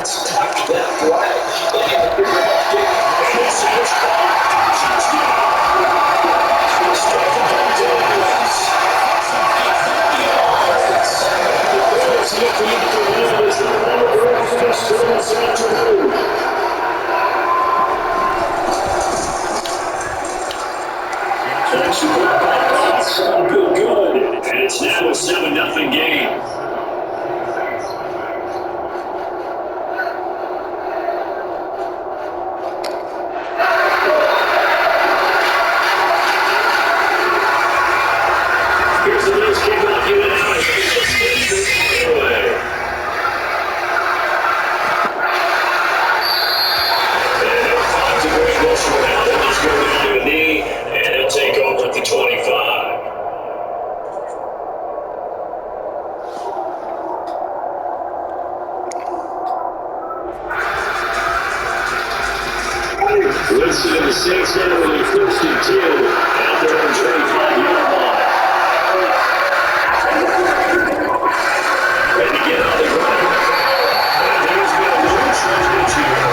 Good. And it's now a 7-0 game. Here's the news kickoff given out. And it finds a great motion now. That one's going down to a knee, and it'll take over at the 25. Let's see the Saints now with a 1st and 10 at their own 25-yard line. Ready to get on the ground. And there's been a little change here.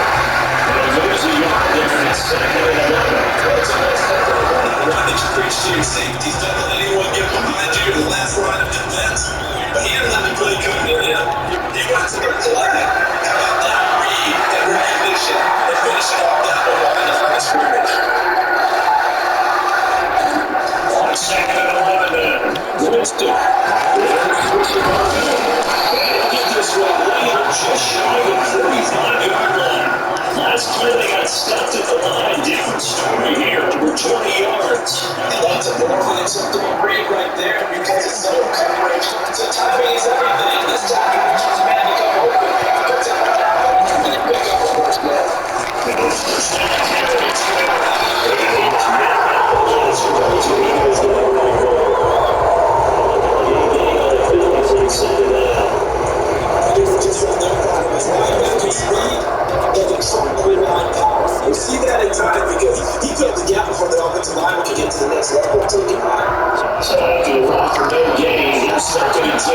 And there's a yard there, and it's 2nd and 11. It's a nice step to the run. The run that you appreciate safeties. Don't let anyone get behind you. The last line of defense. But he didn't let the play come in. He went to the flag. How about that read and recognition and finishing off that one behind the line of scrimmage? On 2nd and 11 then. Winston. This one later just shy of the 35-yard line. Last play they got stopped at the line. Different story here. We're 20 yards. And that's a more than acceptable read right there because it's no coverage. So timing is everything. This time he wants his man to come open. Puts it right out and then pick up the first man. And it's first down carries. And it's Matt you see that in time because he filled the gap before the offensive line could get to the next level and take it high. So after the walk for no gain, here's 2nd and 10.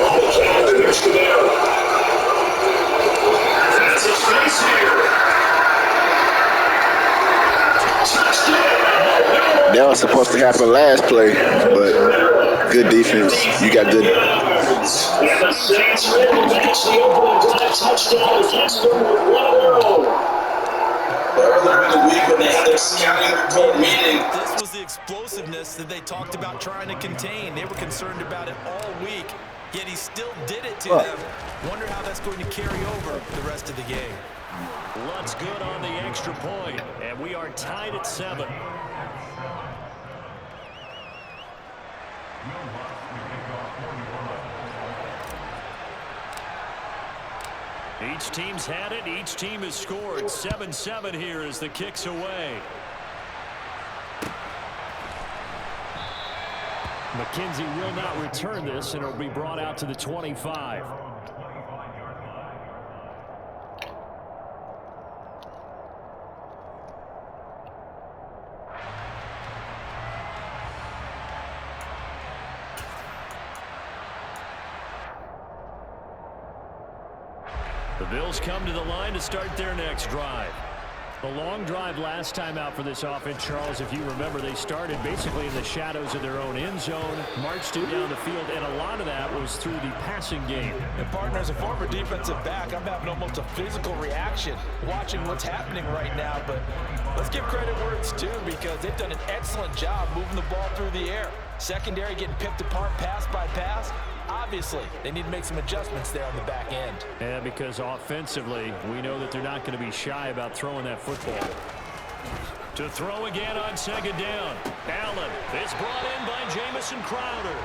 On the counter, here's Kamara. That's his face here. Touchdown. That was supposed to happen last play, but good defense. You got good. And the Saints will match the opening drive touchdown against them with 1-0. Earlier in the week when they had their scouting report meeting. This was the explosiveness that they talked about trying to contain. They were concerned about it all week, yet he still did it to them. Wonder how that's going to carry over the rest of the game. Looks good on the extra point, and we are tied at 7. Each team's had it. Each team has scored. 7-7 here as the kick's away. McKenzie will not return this, and it'll be brought out to the 25. The Bills come to the line to start their next drive. The long drive last time out for this offense, Charles, if you remember, they started basically in the shadows of their own end zone, marched it down the field, and a lot of that was through the passing game. And partner, as a former defensive back, I'm having almost a physical reaction watching what's happening right now. But let's give credit where it's due because they've done an excellent job moving the ball through the air. Secondary getting picked apart pass by pass. Obviously, they need to make some adjustments there on the back end. Yeah, because offensively, we know that they're not going to be shy about throwing that football. To throw again on 2nd down. Allen is brought in by Jamison Crowder.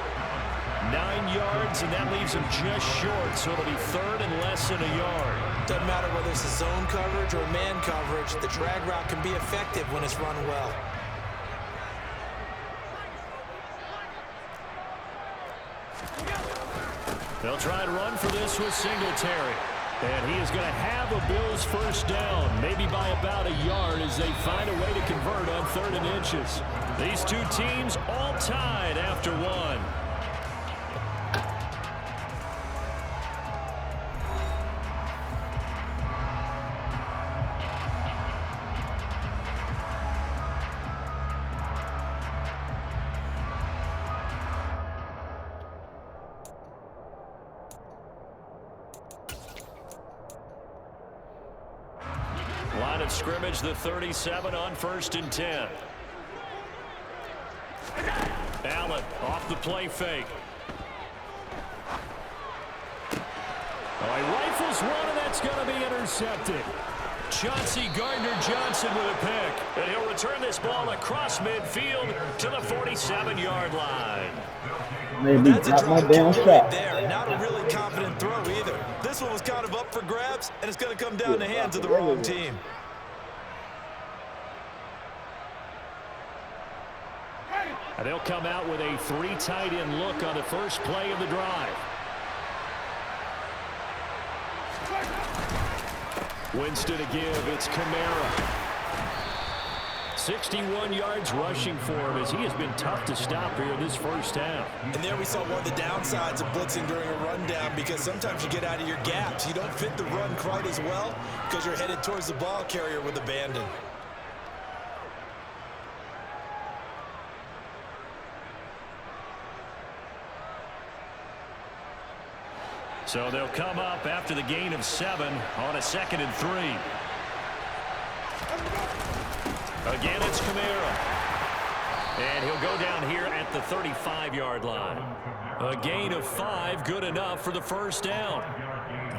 9 yards, and that leaves him just short, so it'll be 3rd and less than a yard. Doesn't matter whether it's a zone coverage or man coverage, the drag route can be effective when it's run well. They'll try and run for this with Singletary. And he is going to have a Bills first down, maybe by about a yard as they find a way to convert on 3rd and inches. These two teams all tied after one. Line of scrimmage, the 37 on 1st and 10. Allen off the play fake. Oh, he rifles one, and that's going to be intercepted. Chauncey Gardner-Johnson with a pick. And he'll return this ball across midfield to the 47-yard line. Maybe That's a got my drop damn kick shot. right there. Not a really confident throw either. This one was kind of up for grabs, and it's going to come down in the hands of the wrong team. And they'll come out with a 3 tight end look on the first play of the drive. Winston to give. It's Kamara. 61 yards rushing for him as he has been tough to stop here in this first half. And there we saw one of the downsides of blitzing during a rundown, because sometimes you get out of your gaps. You don't fit the run quite as well because you're headed towards the ball carrier with abandon. So they'll come up after the gain of 7 on a 2nd and 3. Again, it's Kamara. And he'll go down here at the 35-yard line. A gain of 5, good enough for the first down.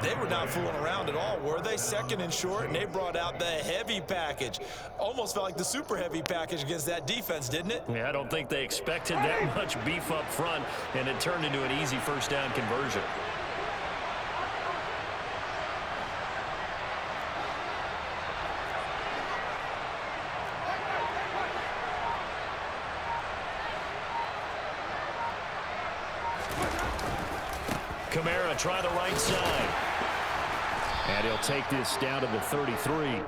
They were not fooling around at all, were they? 2nd and short, and they brought out the heavy package. Almost felt like the super heavy package against that defense, didn't it? Yeah, I don't think they expected that much beef up front, and it turned into an easy first down conversion. Kamara try the right side. And he'll take this down to the 33.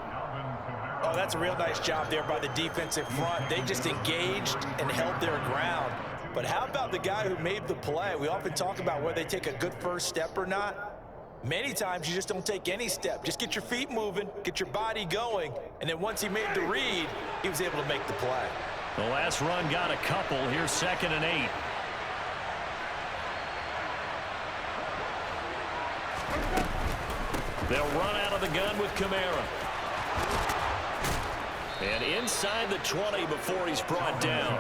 Oh, that's a real nice job there by the defensive front. They just engaged and held their ground. But how about the guy who made the play? We often talk about whether they take a good first step or not. Many times you just don't take any step. Just get your feet moving, get your body going, and then once he made the read, he was able to make the play. The last run got a couple. Here's 2nd and 8. They'll run out of the gun with Kamara. And inside the 20 before he's brought down.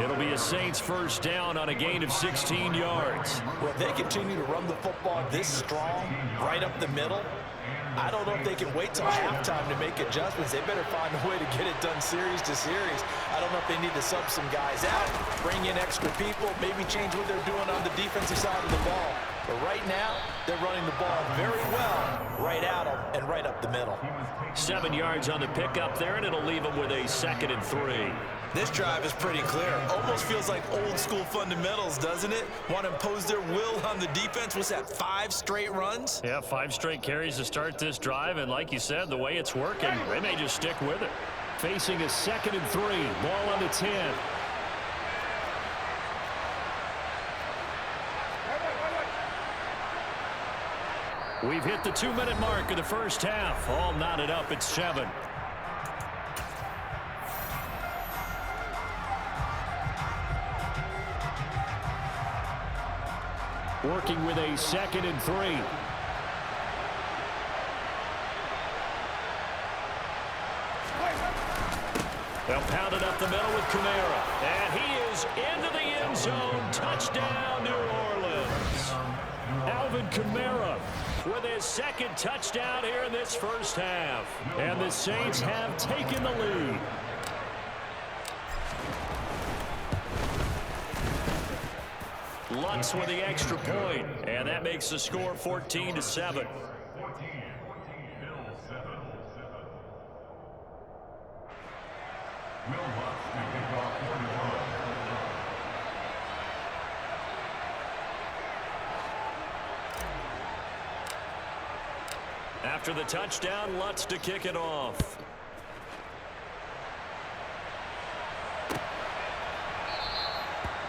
It'll be a Saints first down on a gain of 16 yards. Well, if they continue to run the football this strong, right up the middle, I don't know if they can wait till halftime to make adjustments. They better find a way to get it done series to series. I don't know if they need to sub some guys out, bring in extra people, maybe change what they're doing on the defensive side of the ball. But right now, they're running the ball very well, right at them and right up the middle. 7 yards on the pickup there, and it'll leave them with a 2nd and 3. This drive is pretty clear. Almost feels like old school fundamentals, doesn't it? Want to impose their will on the defense. What's that, 5 straight runs? Yeah, 5 straight carries to start this drive, and like you said, the way it's working, they may just stick with it. Facing a 2nd and 3, ball on the 10. We've hit the 2-minute mark of the first half. All knotted up at 7. Working with a 2nd and 3. They'll pound it up the middle with Kamara. And he is into the end zone. Touchdown, New Orleans. Alvin Kamara with his 2nd touchdown here in this first half. And the Saints have taken the lead. Lutz with the extra point, and that makes the score 14-7. After the touchdown, Lutz to kick it off.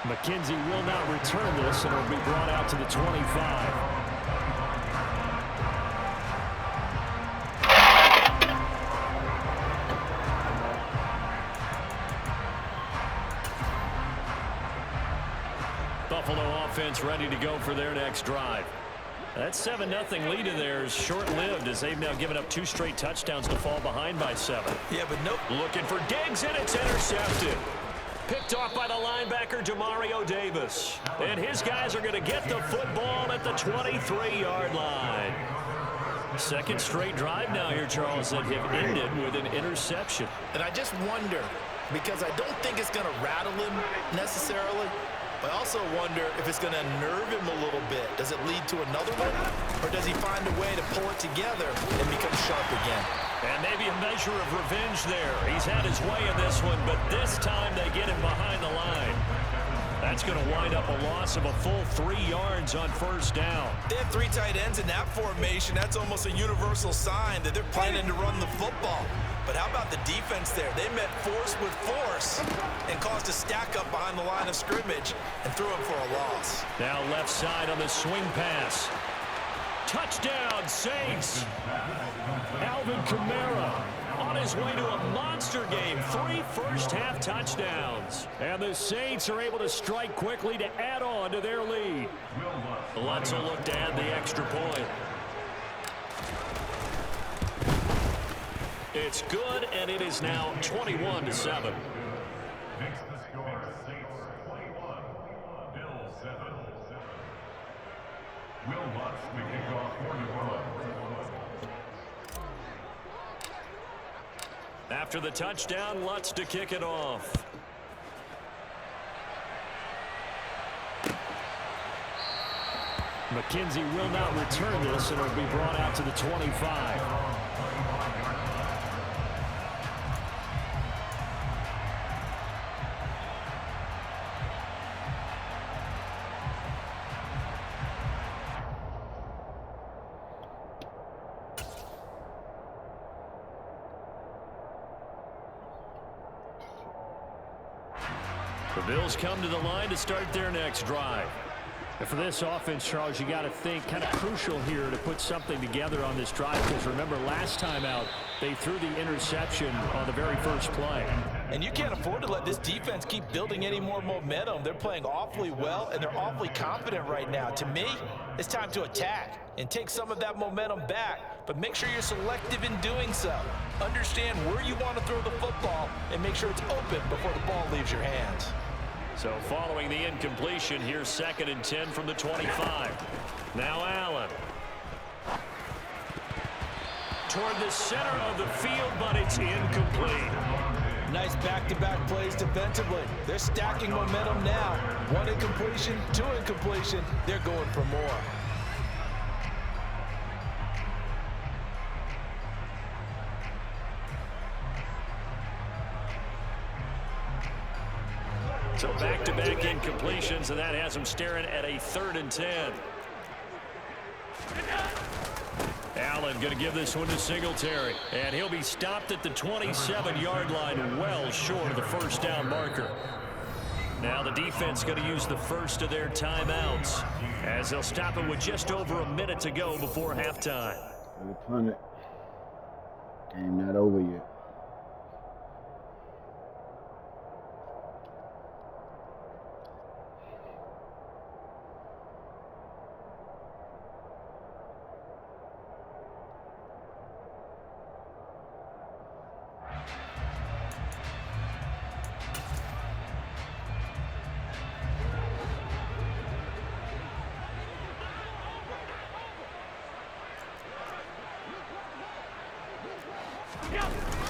McKenzie will not return this, and it'll be brought out to the 25. Buffalo offense ready to go for their next drive. That 7-0 lead of theirs short-lived as they've now given up 2 straight touchdowns to fall behind by 7. Yeah, but nope. Looking for Diggs, and it's intercepted. Picked off by the linebacker, Demario Davis. And his guys are going to get the football at the 23-yard line. Second straight drive now here, Charles, that have ended with an interception. And I just wonder, because I don't think it's going to rattle him necessarily, but I also wonder if it's going to unnerve him a little bit. Does it lead to another one? Or does he find a way to pull it together and become sharp again? And maybe a measure of revenge there. He's had his way in this one, but this time they get him behind the line. That's going to wind up a loss of a full 3 yards on first down. They have 3 tight ends in that formation. That's almost a universal sign that they're planning to run the football. But how about the defense there? They met force with force and caused a stack up behind the line of scrimmage and threw him for a loss. Now left side on the swing pass. Touchdown, Saints. Alvin Kamara on his way to a monster game. 3 first-half touchdowns. And the Saints are able to strike quickly to add on to their lead. Let's look to add the extra point. It's good, and it is now 21-7. After the touchdown, Lutz to kick it off. McKenzie will not return this, and it'll be brought out to the 25. The Bills come to the line to start their next drive. And for this offense, Charles, you got to think kind of crucial here to put something together on this drive, because remember last time out they threw the interception on the very first play. And you can't afford to let this defense keep building any more momentum. They're playing awfully well, and they're awfully confident right now. To me, it's time to attack and take some of that momentum back, but make sure you're selective in doing so. Understand where you want to throw the football and make sure it's open before the ball leaves your hands. So following the incompletion, here's 2nd and 10 from the 25. Now Allen. Toward the center of the field, but it's incomplete. Nice back-to-back plays defensively. They're stacking momentum now. 1 incompletion, 2 incompletion. They're going for more. So back-to-back incompletions, and that has them staring at a 3rd and 10. Allen going to give this one to Singletary, and he'll be stopped at the 27-yard line, well short of the first down marker. Now the defense going to use the first of their timeouts as they'll stop it with just over a minute to go before halftime. Punt it. Game not over yet.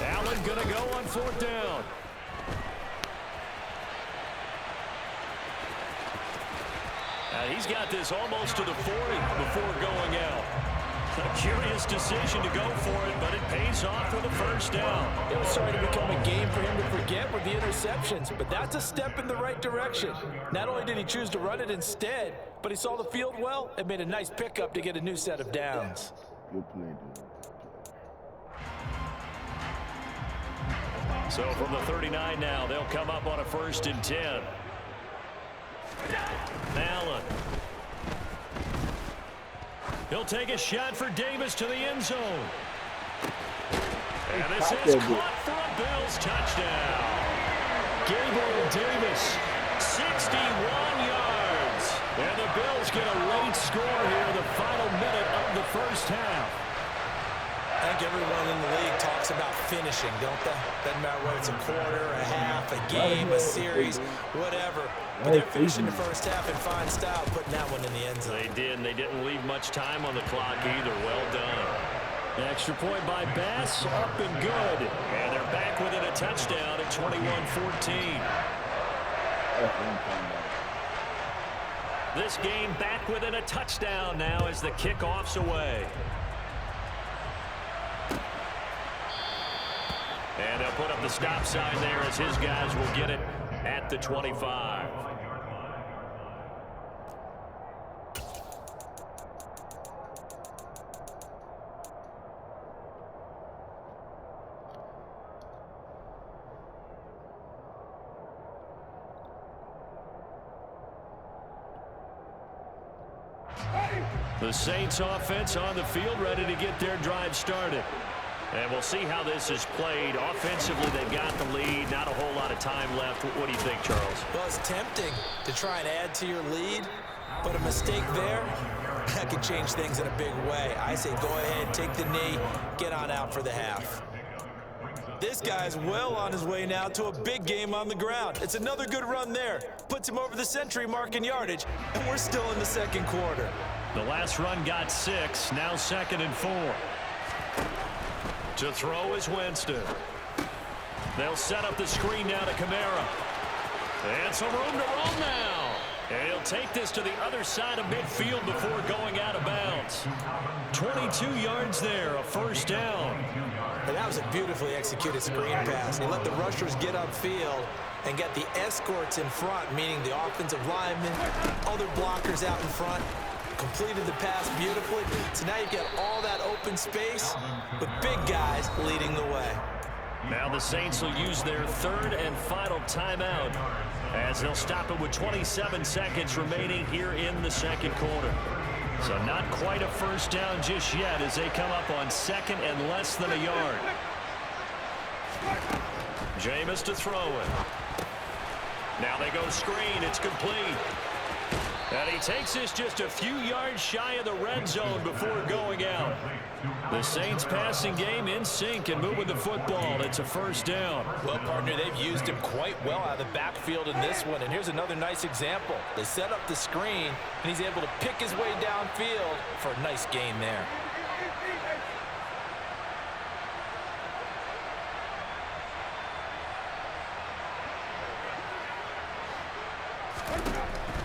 Allen going to go on 4th down. He's got this almost to the 40 before going out. A curious decision to go for it, but it pays off for the first down. It was starting to become a game for him to forget with the interceptions, but that's a step in the right direction. Not only did he choose to run it instead, but he saw the field well and made a nice pickup to get a new set of downs. Good play, dude. So from the 39 now, they'll come up on a 1st and 10. Allen. He'll take a shot for Davis to the end zone. And this is caught for a Bills touchdown. Gabriel Davis, 61 yards. And the Bills Bills get a late score here in the final minute of the first half. I think everyone in the league talks about finishing, don't they? Doesn't matter whether it's a quarter, a half, a game, a series, whatever. But they're finishing the first half in fine style, putting that one in the end zone. They did, and they didn't leave much time on the clock either. Well done. Extra point by Bass, up and good. And they're back within a touchdown at 21-14. This game back within a touchdown now as the kickoff's away. And they'll put up the stop sign there as his guys will get it at the 25. The Saints offense on the field ready to get their drive started. And we'll see how this is played. Offensively, they've got the lead. Not a whole lot of time left. What do you think, Charles? Well, it's tempting to try and add to your lead, but a mistake there, that could change things in a big way. I say go ahead, take the knee, get on out for the half. This guy's well on his way now to a big game on the ground. It's another good run there. Puts him over the century mark in yardage, and we're still in the second quarter. The last run got 6, now 2nd and 4. To throw is Winston. They'll set up the screen now to Kamara. And some room to roam now. And he'll take this to the other side of midfield before going out of bounds. 22 yards there, a first down. And that was a beautifully executed screen pass. He let the rushers get upfield and get the escorts in front, meaning the offensive linemen, other blockers out in front. Completed the pass beautifully. So now you've got all that open space with big guys leading the way. Now the Saints will use their third and final timeout as they'll stop it with 27 seconds remaining here in the second quarter. So not quite a first down just yet as they come up on 2nd and less than a yard. Jameis to throw it. Now they go screen. It's complete. And he takes this just a few yards shy of the red zone before going out. The Saints passing game in sync and moving the football. It's a first down. Well, partner, they've used him quite well out of the backfield in this one. And here's another nice example. They set up the screen, and he's able to pick his way downfield for a nice gain there.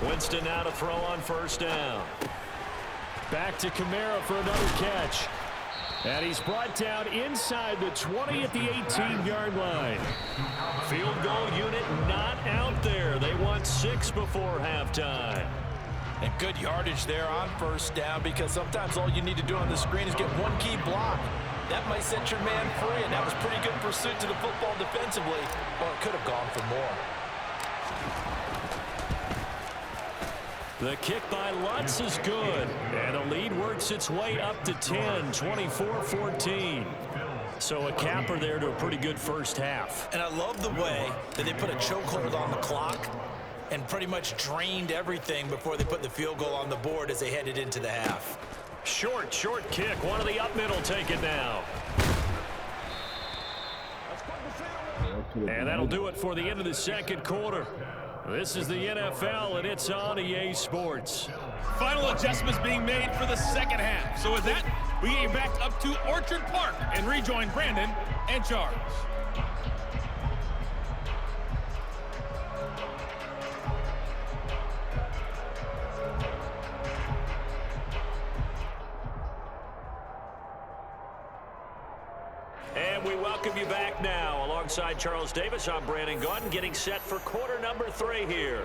Winston now to throw on first down. Back to Kamara for another catch. And he's brought down inside the 20 at the 18-yard line. Field goal unit not out there. They want 6 before halftime. And good yardage there on first down because sometimes all you need to do on the screen is get one key block. That might set your man free, and that was pretty good pursuit to the football defensively. Well, it could have gone for more. The kick by Lutz is good, and the lead works its way up to 10, 24-14. So a capper there to a pretty good first half. And I love the way that they put a chokehold on the clock and pretty much drained everything before they put the field goal on the board as they headed into the half. Short kick. One of the up middle take it now. And that'll do it for the end of the second quarter. This is the NFL, and it's on EA Sports. Final adjustments being made for the second half. So with that, we get you back up to Orchard Park and rejoin Brandon and Charles. And we welcome you back now. Alongside Charles Davis, I'm Brandon Gaudin, getting set for quarter number 3 here.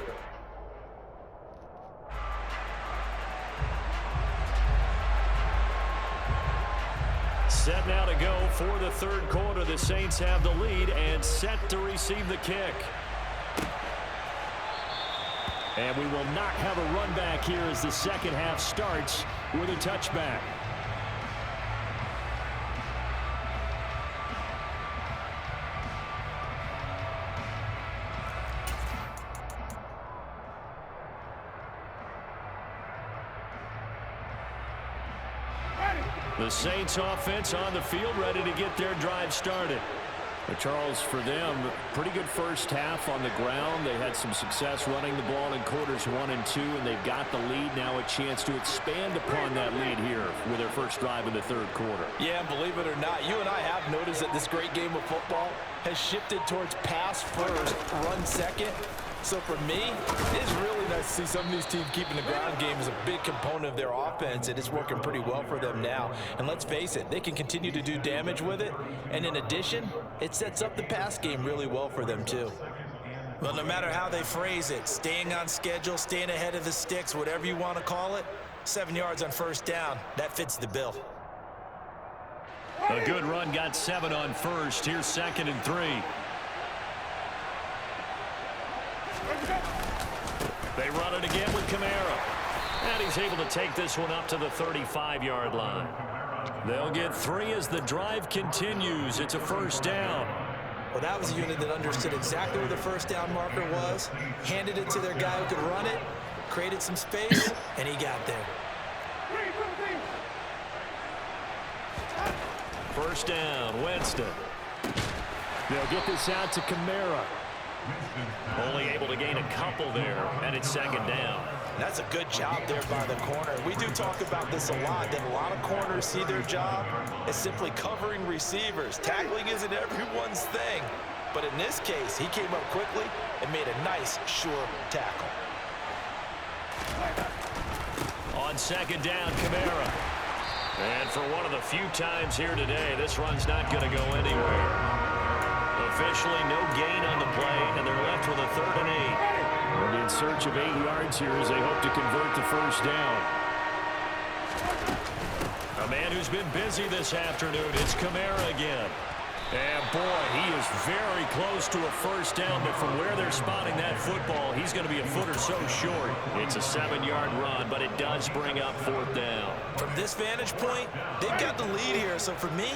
Set now to go for the third quarter. The Saints have the lead and set to receive the kick. And we will not have a run back here as the second half starts with a touchback. The Saints offense on the field, ready to get their drive started. But Charles, for them, pretty good first half on the ground. They had some success running the ball in quarters 1 and 2, and they've got the lead. Now a chance to expand upon that lead here with their first drive in the third quarter. Yeah, believe it or not, you and I have noticed that this great game of football has shifted towards pass first, run second. So for me, it's really nice to see some of these teams keeping the ground game as a big component of their offense, and it's working pretty well for them now. And let's face it, they can continue to do damage with it. And in addition, it sets up the pass game really well for them too. Well, no matter how they phrase it, staying on schedule, staying ahead of the sticks, whatever you want to call it, 7 yards on first down, that fits the bill. A good run got 7 on first. Here's 2nd and 3. They run it again with Kamara. And he's able to take this one up to the 35-yard line. They'll get 3 as the drive continues. It's a first down. Well, that was a unit that understood exactly where the first down marker was, handed it to their guy who could run it, created some space, and he got there. First down, Winston. They'll get this out to Kamara. Only able to gain a couple there, and it's 2nd down. That's a good job there by the corner. We do talk about this a lot, that a lot of corners see their job as simply covering receivers. Tackling isn't everyone's thing. But in this case, he came up quickly and made a nice, sure tackle. On 2nd down, Kamara. And for one of the few times here today, this run's not going to go anywhere. Officially no gain on the play, and they're left with a 3rd and 8. They'll be in search of 8 yards here as they hope to convert the first down. A man who's been busy this afternoon, it's Kamara again. And boy, he is very close to a first down, but from where they're spotting that football, he's going to be a foot or so short. It's a 7-yard run, but it does bring up 4th down. From this vantage point, they've got the lead here, so for me,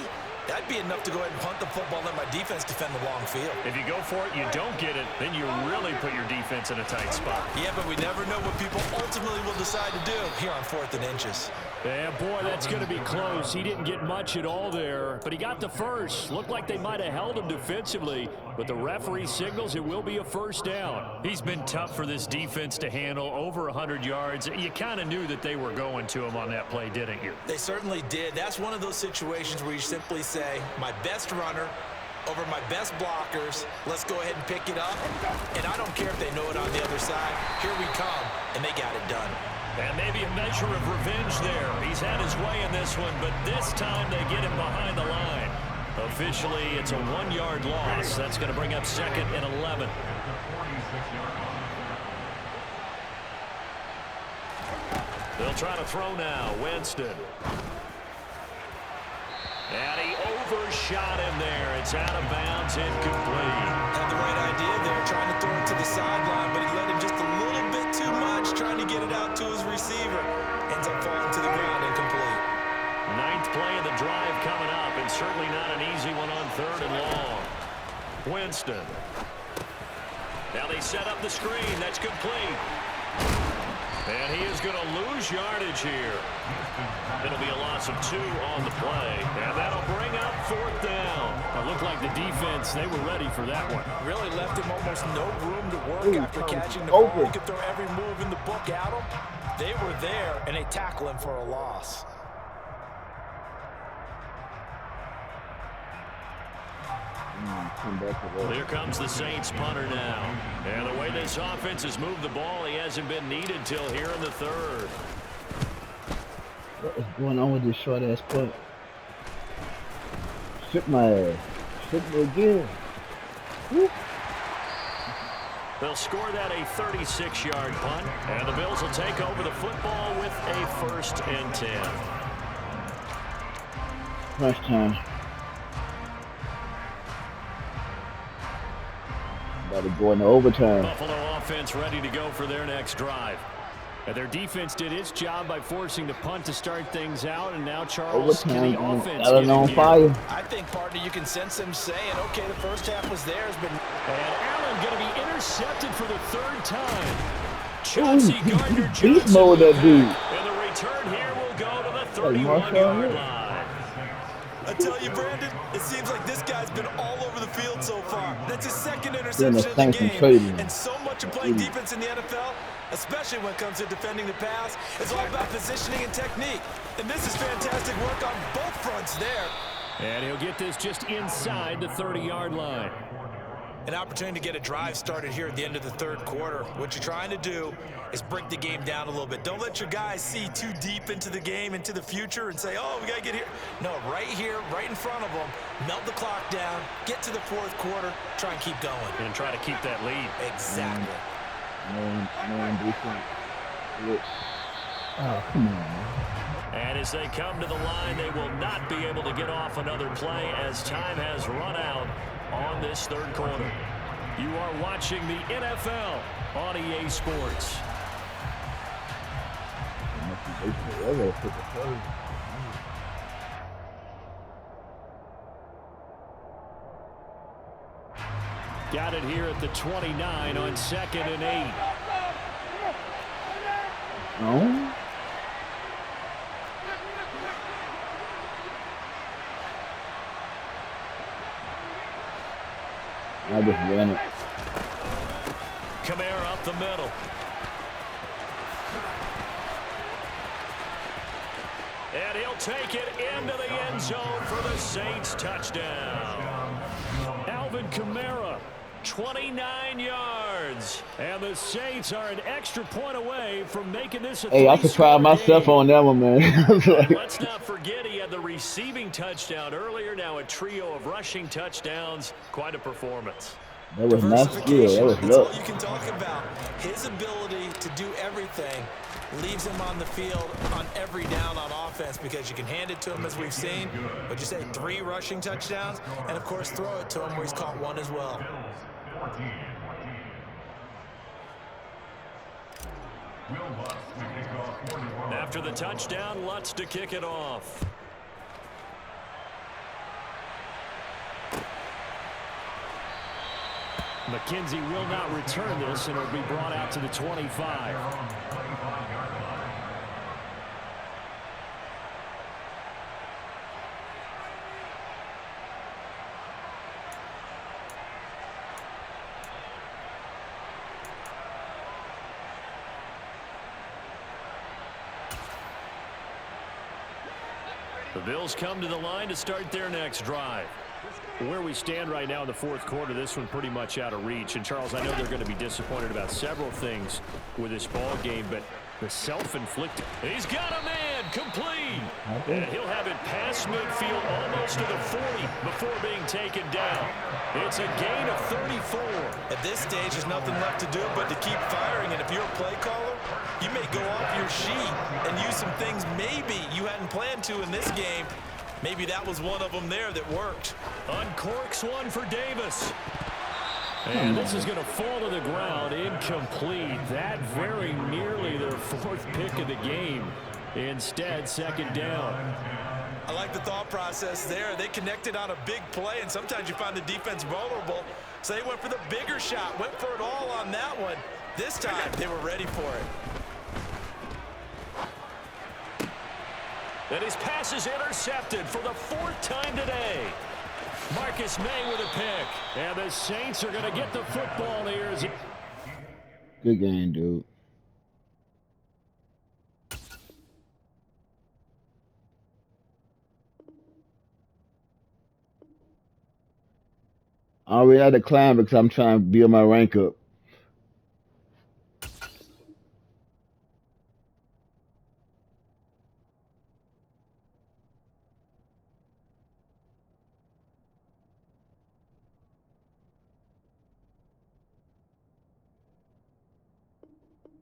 that'd be enough to go ahead and punt the football and let my defense defend the long field. If you go for it, you don't get it, then you really put your defense in a tight spot. Yeah, but we never know what people ultimately will decide to do here on 4th and inches. Yeah, boy, that's going to be close. He didn't get much at all there, but he got the first. Looked like they might have held him defensively, but the referee signals it will be a first down. He's been tough for this defense to handle, over 100 yards. You kind of knew that they were going to him on that play, didn't you? They certainly did. That's one of those situations where you simply say, my best runner over my best blockers, let's go ahead and pick it up. And I don't care if they know it on the other side. Here we come, and they got it done. And maybe a measure of revenge there. He's had his way in this one, but this time they get him behind the line. Officially, it's a 1-yard loss. That's going to bring up 2nd and 11. They'll try to throw now. Winston. And he overshot him there. It's out of bounds, incomplete. Had the right idea there, trying to throw it to the sideline, but he let him just a little bit too much, trying to get it out to his receiver. Ends up falling to the ground, incomplete. 9th play of the drive coming up, and certainly not an easy one on 3rd and long. Winston. Now they set up the screen. That's complete. And he is going to lose yardage here. It'll be a loss of 2 on the play. And that'll bring up 4th down. It looked like the defense, they were ready for that one. Really left him almost no room to work after catching the ball. He could throw every move in the book at him. They were there, and they tackle him for a loss. Here comes the Saints punter now. And the way this offense has moved the ball, he hasn't been needed till here in the 3rd. What is going on with this short-ass punt? Strip my ass. Strip me again. Woo. They'll score that a 36-yard punt. And the Bills will take over the football with a 1st and 10. First time. About to go into overtime. Buffalo offense ready to go for their next drive. And their defense did its job by forcing the punt to start things out, and now Charles, can the offense get on fire? I think, partner, you can sense them saying, okay, the first half was theirs, but... And Allen going to be intercepted for the 3rd time. Chauncey Gardner-Johnson. Beast mode that dude. And the return here will go to the 31-yard line. I tell you, Brandon, it seems like this guy's been all over the field so far. That's his second Then the interception of the Saints and game. trading. And so much of playing defense in the NFL, especially when it comes to defending the pass, is all about positioning and technique. And this is fantastic work on both fronts there. And he'll get this just inside the 30-yard line. An opportunity to get a drive started here at the end of the third quarter. What you're trying to do is break the game down a little bit. Don't let your guys see too deep into the game, into the future, and say, oh, we got to get here. No, right here, right in front of them, melt the clock down, get to the fourth quarter, try and keep going. And try to keep that lead. Exactly. Man, defense. Oh, come on, man. And as they come to the line, they will not be able to get off another play as time has run out on this third quarter. You are watching the NFL on EA Sports. Got it here at the 29 on 2nd and 8. No. I just ran it. Kamara up the middle. And he'll take it into the end zone for the Saints touchdown. Alvin Kamara, 29 yards. And the Saints are an extra point away from making this a Hey, I could try myself on that one, man. Let's not forget he had the receiving touchdown earlier. Now a trio of rushing touchdowns. Quite a performance. That was not skill. That was That's luck. all you can talk about. His ability to do everything leaves him on the field on every down on offense because you can hand it to him as we've seen. But you say 3 rushing touchdowns, and of course throw it to him where he's caught 1 as well. After the touchdown, Lutz to kick it off. McKenzie will not return this, and it'll be brought out to the 25. The Bills come to the line to start their next drive. Where we stand right now in the fourth quarter, this one pretty much out of reach. And, Charles, I know they're going to be disappointed about several things with this ball game, but the self-inflicted. He's got a man complete. And he'll have it past midfield almost to the 40 before being taken down. It's a gain of 34. At this stage, there's nothing left to do but to keep firing. And if you're a play caller, you may go off your sheet and use some things maybe you hadn't planned to in this game. Maybe that was one of them there that worked. Uncorks one for Davis. And this is going to fall to the ground, incomplete. That very nearly their 4th pick of the game. Instead, 2nd down. I like the thought process there. They connected on a big play, and sometimes you find the defense vulnerable. So they went for the bigger shot, went for it all on that one. This time, they were ready for it. And his pass is intercepted for the 4th time today. Marcus May with a pick. And the Saints are going to get the football here. Good game, dude. I already had to climb because I'm trying to build my rank up.